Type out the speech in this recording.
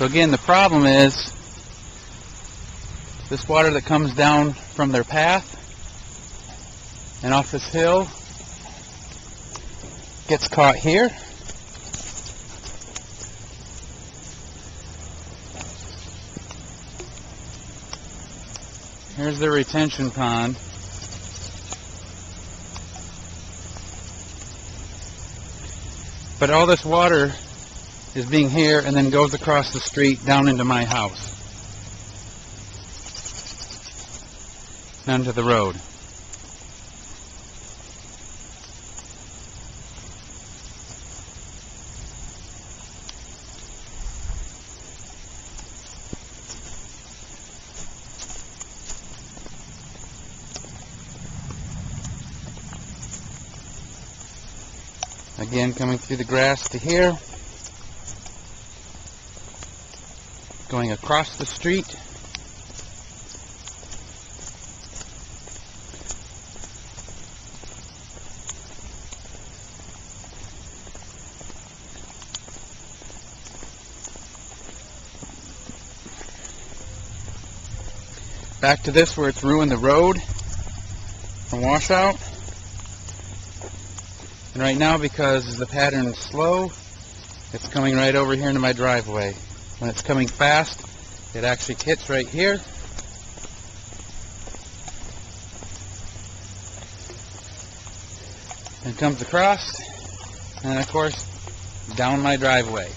So again, the problem is this water that comes down from their path and off this hill gets caught here. Here's the retention pond. But all this water is being here and then goes across the street down into my house. Onto the road. Again, coming through the grass to here, going across the street, back to this where it's ruined the road from washout. And right now, because the pattern is slow, it's coming right over here into my driveway. When it's coming fast, it actually hits right here. And comes across, and of course, down my driveway.